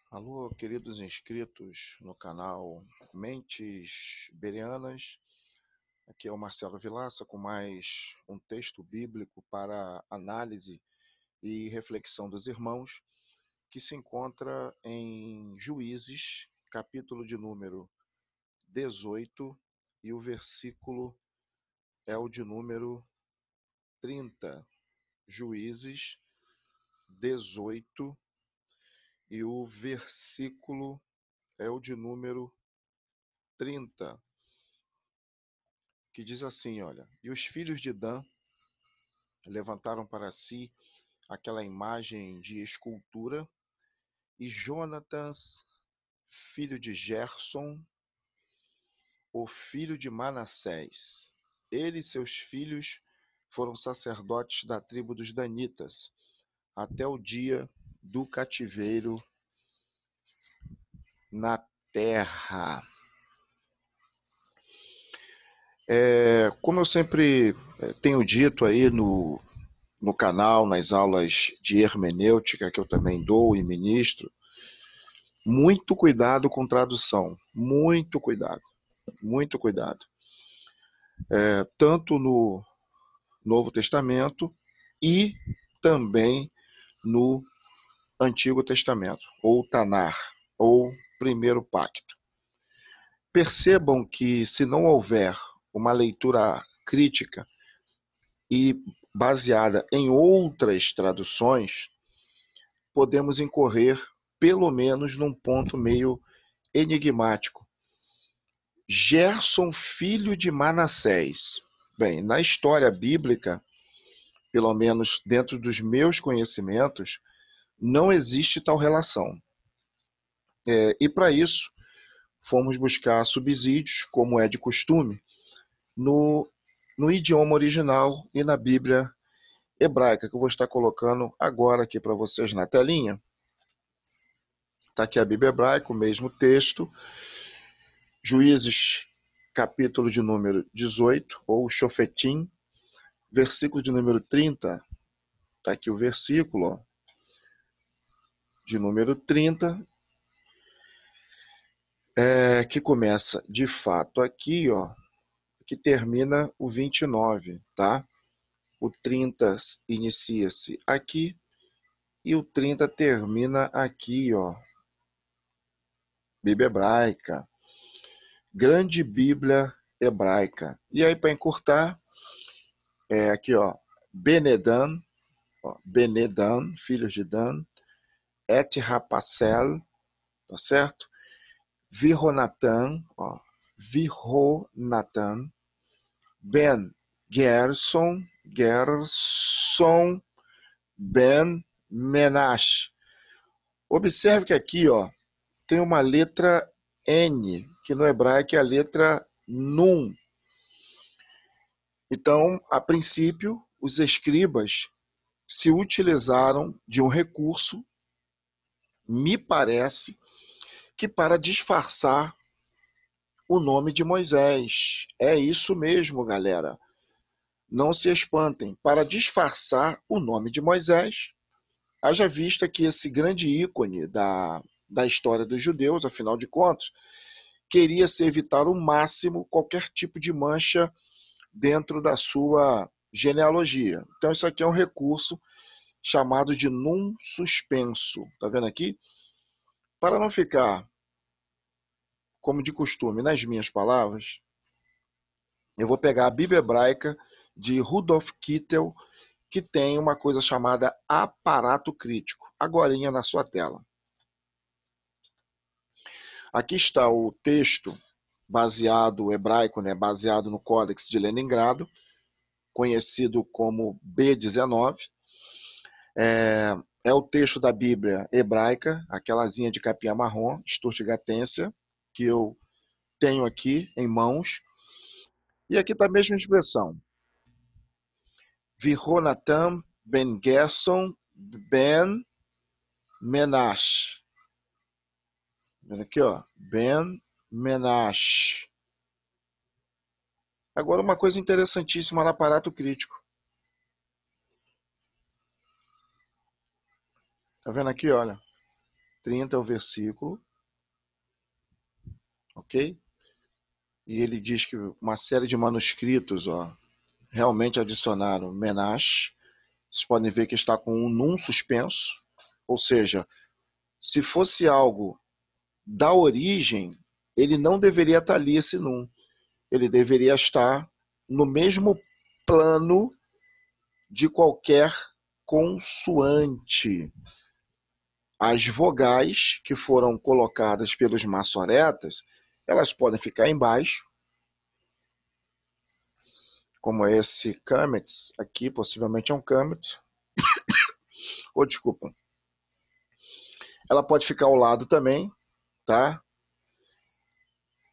Alô, queridos inscritos no canal Mentes Bereanas. Aqui é o Marcelo Vilaça com mais um texto bíblico para análise e reflexão dos irmãos, que se encontra em Juízes, capítulo de número 18, e o versículo é o de número 30. Juízes 18, e o versículo é o de número 30. Que diz assim, olha: E os filhos de Dan levantaram para si aquela imagem de escultura, e Jonatas, filho de Gerson, o filho de Manassés, ele e seus filhos foram sacerdotes da tribo dos Danitas, até o dia do cativeiro na terra. Como eu sempre tenho dito aí no canal, nas aulas de hermenêutica que eu também dou e ministro, muito cuidado com tradução, muito cuidado, muito cuidado. Tanto no Novo Testamento e também no Antigo Testamento, ou Tanar, ou Primeiro Pacto. Percebam que se não houver uma leitura crítica e baseada em outras traduções, podemos incorrer pelo menos num ponto meio enigmático. Gerson, filho de Manassés. Bem, na história bíblica, pelo menos dentro dos meus conhecimentos, não existe tal relação. E para isso, fomos buscar subsídios, como é de costume, no idioma original e na Bíblia hebraica, que eu vou estar colocando agora aqui para vocês na telinha. Está aqui a Bíblia hebraica, o mesmo texto, Juízes, capítulo de número 18, ou Shofetim, versículo de número 30. Está aqui o versículo, ó, de número 30, que começa de fato aqui, ó, que termina o 29, tá? O 30 inicia-se aqui e o 30 termina aqui, ó. Bíblia hebraica, grande Bíblia hebraica. E aí, para encurtar, aqui, ó, Benedan, Benedan, filhos de Dan, Et Rapacel, tá certo? Virronatan, ó, Virronatan, Ben Gerson, Gerson, Ben Menash. Observe que aqui, ó, tem uma letra N, que no hebraico é a letra Nun. Então, a princípio, os escribas se utilizaram de um recurso, me parece, que para disfarçar o nome de Moisés. É isso mesmo, galera. Não se espantem. Para disfarçar o nome de Moisés, haja vista que esse grande ícone da história dos judeus, afinal de contas, queria se evitar ao máximo qualquer tipo de mancha dentro da sua genealogia. Então, isso aqui é um recurso chamado de num suspenso. Tá vendo aqui? Para não ficar, como de costume, nas minhas palavras, eu vou pegar a Bíblia Hebraica de Rudolf Kittel, que tem uma coisa chamada aparato crítico. Agorinha na sua tela. Aqui está o texto baseado, hebraico, né, baseado no Códex de Leningrado, conhecido como B19. É o texto da Bíblia hebraica, aquelazinha de capinha marrom, Stuttgartense, que eu tenho aqui em mãos. E aqui está a mesma expressão. Virronatan ben Gerson ben Menash. Vendo aqui, ó. Ben Menash. Agora, uma coisa interessantíssima no aparato crítico. Tá vendo aqui, olha? 30 é o versículo, ok? E ele diz que uma série de manuscritos, realmente adicionaram Menash. Vocês podem ver que está com um num suspenso, ou seja, se fosse algo da origem, ele não deveria estar ali esse num. Ele deveria estar no mesmo plano de qualquer consoante. As vogais que foram colocadas pelos maçoretas, elas podem ficar embaixo, como esse Kametz aqui, possivelmente é um Kametz, ou desculpa, ela pode ficar ao lado também, tá?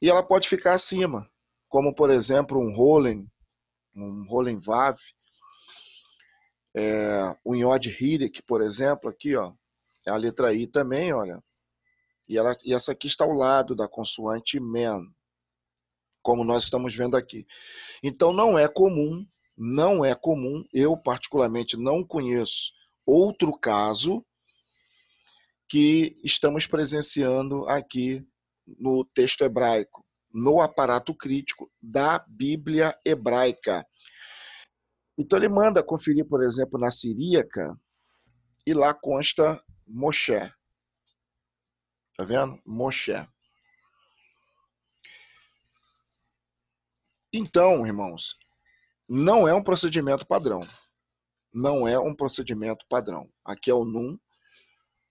E ela pode ficar acima, como por exemplo um Rolen Vav, um Yod Hirik, por exemplo, aqui, ó, é a letra I também, olha, e essa aqui está ao lado da consoante Men, como nós estamos vendo aqui. Então não é comum, eu particularmente não conheço outro caso que estamos presenciando aqui no texto hebraico, no aparato crítico da Bíblia hebraica. Então ele manda conferir, por exemplo, na Siríaca, e lá consta Moshe. Tá vendo? Moshe. Então, irmãos, não é um procedimento padrão. Não é um procedimento padrão. Aqui é o num,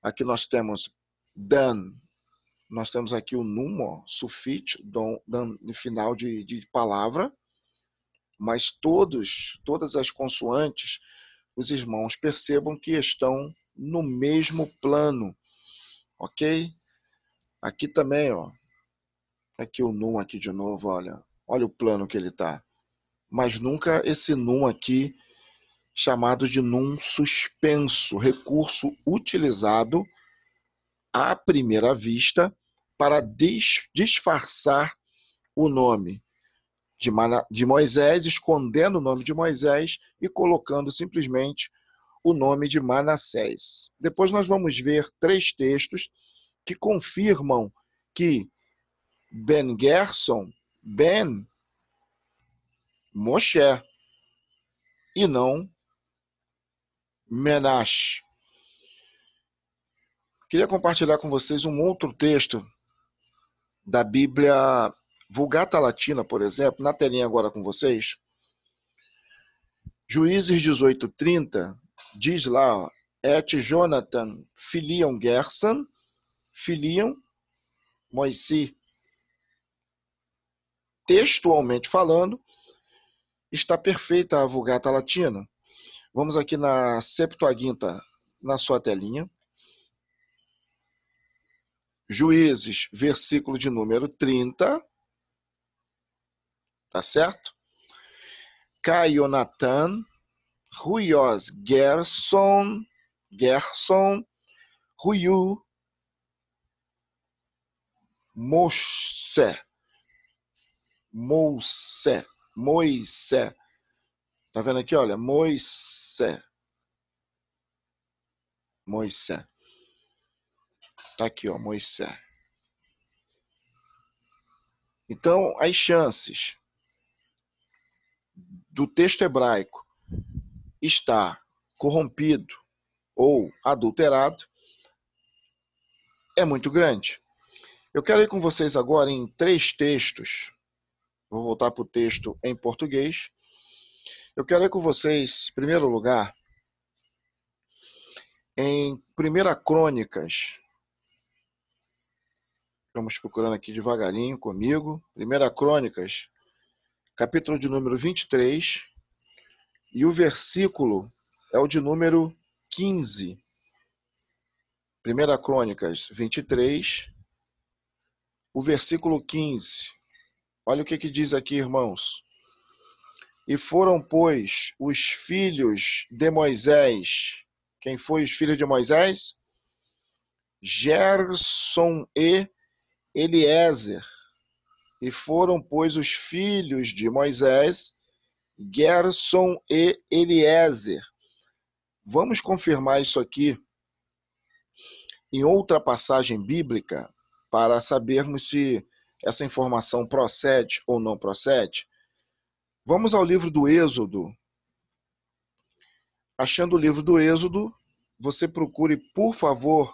aqui nós temos dan, nós temos aqui o num, sufixo, dan no final de palavra, mas todas as consoantes, os irmãos percebam que estão no mesmo plano, ok? Aqui também, ó, aqui o num aqui de novo, olha o plano que ele tá. Mas nunca esse num aqui, chamado de num suspenso, recurso utilizado à primeira vista para disfarçar o nome de Moisés, escondendo o nome de Moisés e colocando simplesmente o nome de Manassés. Depois nós vamos ver 3 textos que confirmam que Ben Gerson, Ben Moshe, e não Menash. Queria compartilhar com vocês um outro texto da Bíblia Vulgata Latina, por exemplo, na telinha agora com vocês. Juízes 18:30 diz lá, Et Jonathan filiam Gerson, filiam Moisés. Textualmente falando, está perfeita a Vulgata Latina. Vamos aqui na Septuaginta, na sua telinha. Juízes, versículo de número 30. Tá certo? Caionatan, Ruios Gerson, Ruiu, Moisés. Tá vendo aqui, olha? Moisés. Tá aqui, ó, Moisés. Então, as chances do texto hebraico estar corrompido ou adulterado é muito grande. Eu quero ir com vocês agora em 3 textos. Vou voltar para o texto em português. Eu quero ir com vocês, em primeiro lugar, em 1 Crônicas. Vamos procurando aqui devagarinho comigo. 1 Crônicas, capítulo de número 23, e o versículo é o de número 15. 1 Crônicas 23, o versículo 15. Olha o que diz aqui, irmãos. E foram, pois, os filhos de Moisés. Quem foi os filhos de Moisés? Gerson e Eliezer. E foram, pois, os filhos de Moisés, Gerson e Eliezer. Vamos confirmar isso aqui em outra passagem bíblica para sabermos se essa informação procede ou não procede. Vamos ao livro do Êxodo. Achando o livro do Êxodo, você procure, por favor,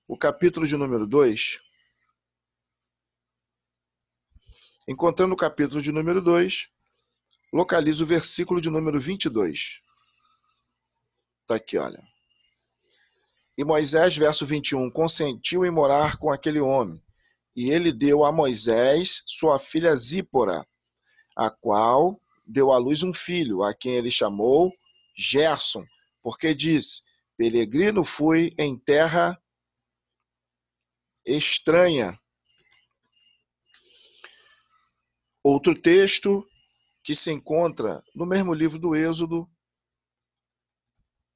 o capítulo de número 2. Encontrando o capítulo de número 2, localize o versículo de número 22. Está aqui, olha. E Moisés, verso 21, consentiu em morar com aquele homem, e ele deu a Moisés sua filha Zípora, a qual deu à luz um filho, a quem ele chamou Gerson, porque disse, peregrino fui em terra estranha. Outro texto que se encontra no mesmo livro do Êxodo,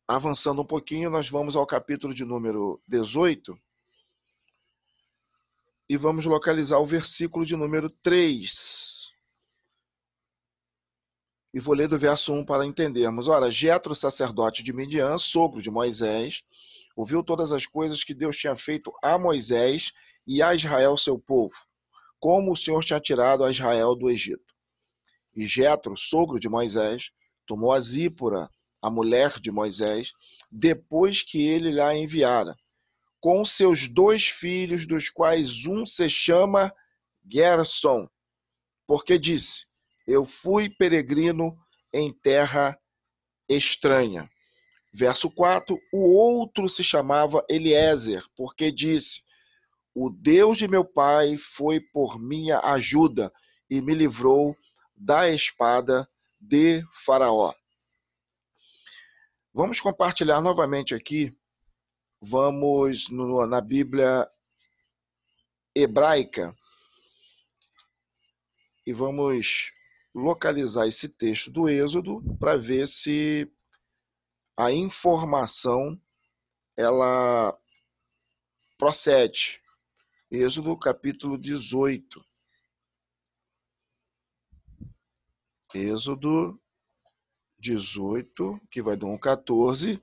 avançando um pouquinho, nós vamos ao capítulo de número 18 e vamos localizar o versículo de número 3. E vou ler do verso 1 para entendermos. Ora, Jetro, sacerdote de Midian, sogro de Moisés, ouviu todas as coisas que Deus tinha feito a Moisés e a Israel, seu povo, como o Senhor tinha tirado a Israel do Egito. E Jetro, sogro de Moisés, tomou a Zípora, a mulher de Moisés, depois que ele lhe enviara, com seus 2 filhos, dos quais um se chama Gerson, porque disse, eu fui peregrino em terra estranha. Verso 4, o outro se chamava Eliezer, porque disse, o Deus de meu pai foi por minha ajuda e me livrou da espada de Faraó. Vamos compartilhar novamente aqui, vamos na Bíblia hebraica e vamos localizar esse texto do Êxodo para ver se a informação ela procede. Êxodo capítulo 18. Êxodo 18, que vai dar um 14,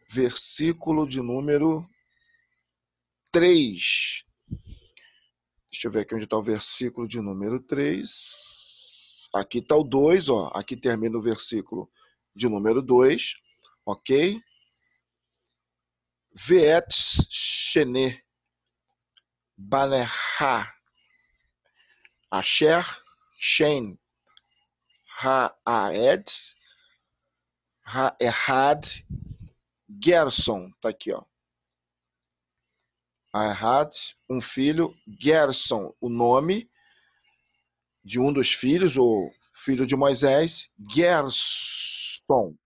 versículo de número 3. Deixa eu ver aqui onde está o versículo de número 3. Aqui está o 2, ó. Aqui termina o versículo de número 2, ok? Veet Shene Banerha Asher Shen Ha'ed Ha'ehad Gerson, tá aqui, ó. Ha'ehad, um filho, Gerson, o nome de um dos filhos, ou filho de Moisés, Gerson.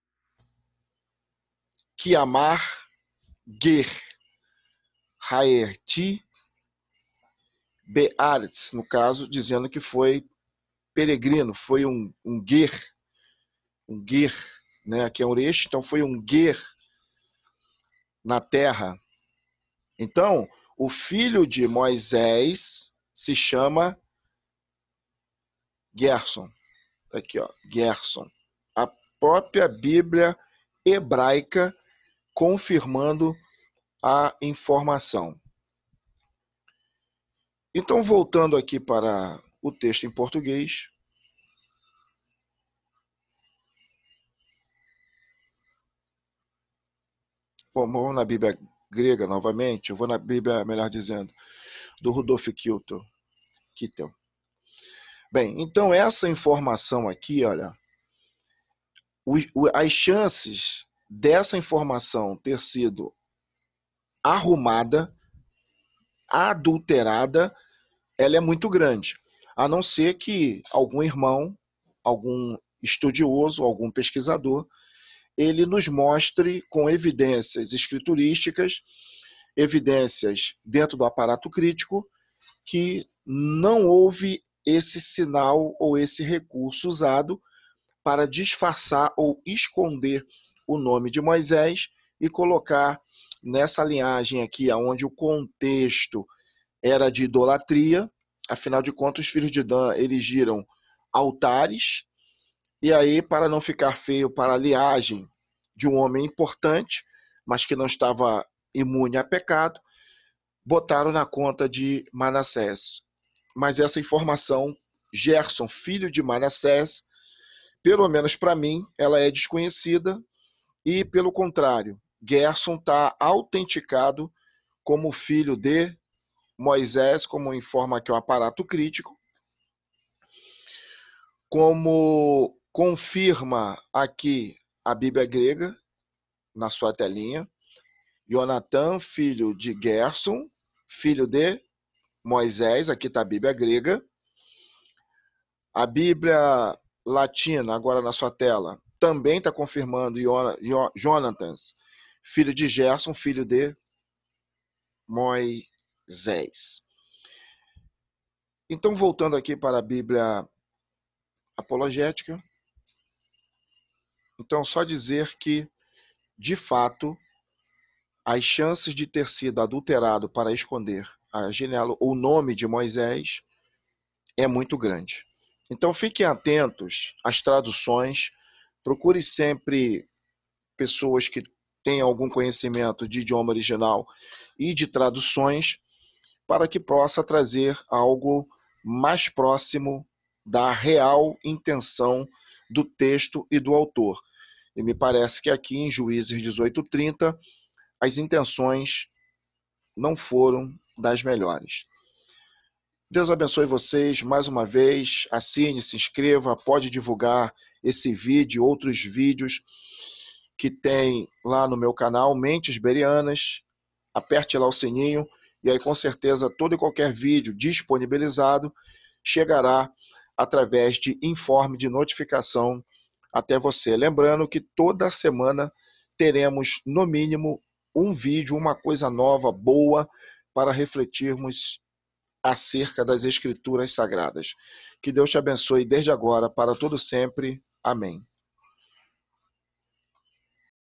Kiamar Ger Haerti Be'aretz, no caso, dizendo que foi peregrino, foi um ger, né? Aqui é um uresh, então foi um ger na terra. Então, o filho de Moisés se chama Gerson. Tá aqui, ó, Gerson. A própria Bíblia hebraica confirmando a informação. Então, voltando aqui para o texto em português. Vamos na Bíblia grega novamente, eu vou na Bíblia, melhor dizendo, do Rudolf Kittel. Bem, então essa informação aqui, olha, as chances dessa informação ter sido arrumada, adulterada, ela é muito grande, a não ser que algum irmão, algum estudioso, algum pesquisador, ele nos mostre com evidências escriturísticas, evidências dentro do aparato crítico, que não houve esse sinal ou esse recurso usado para disfarçar ou esconder o nome de Moisés e colocar nessa linhagem aqui, onde o contexto era de idolatria. Afinal de contas, os filhos de Dan erigiram altares, e aí, para não ficar feio para a linhagem de um homem importante, mas que não estava imune a pecado, botaram na conta de Manassés. Mas essa informação, Gerson, filho de Manassés, pelo menos para mim, ela é desconhecida e, pelo contrário, Gerson está autenticado como filho de Moisés, como informa aqui o aparato crítico, como confirma aqui a Bíblia grega, na sua telinha, Jonatã, filho de Gerson, filho de Moisés, aqui está a Bíblia grega. A Bíblia latina, agora na sua tela, também está confirmando Jonatas, filho de Gerson, filho de Moisés. Então, voltando aqui para a Bíblia apologética, então só dizer que, de fato, as chances de ter sido adulterado para esconder o nome de Moisés é muito grande. Então fiquem atentos às traduções, procure sempre pessoas que tenham algum conhecimento de idioma original e de traduções, para que possa trazer algo mais próximo da real intenção do texto e do autor. E me parece que aqui em Juízes 18:30, as intenções não foram das melhores. Deus abençoe vocês mais uma vez. Assine, se inscreva, pode divulgar esse vídeo e outros vídeos que tem lá no meu canal, Mentes Bereanas. Aperte lá o sininho e aí com certeza todo e qualquer vídeo disponibilizado chegará através de informe de notificação até você. Lembrando que toda semana teremos no mínimo um vídeo, uma coisa nova, boa, para refletirmos acerca das Escrituras Sagradas. Que Deus te abençoe desde agora, para todo sempre. Amém.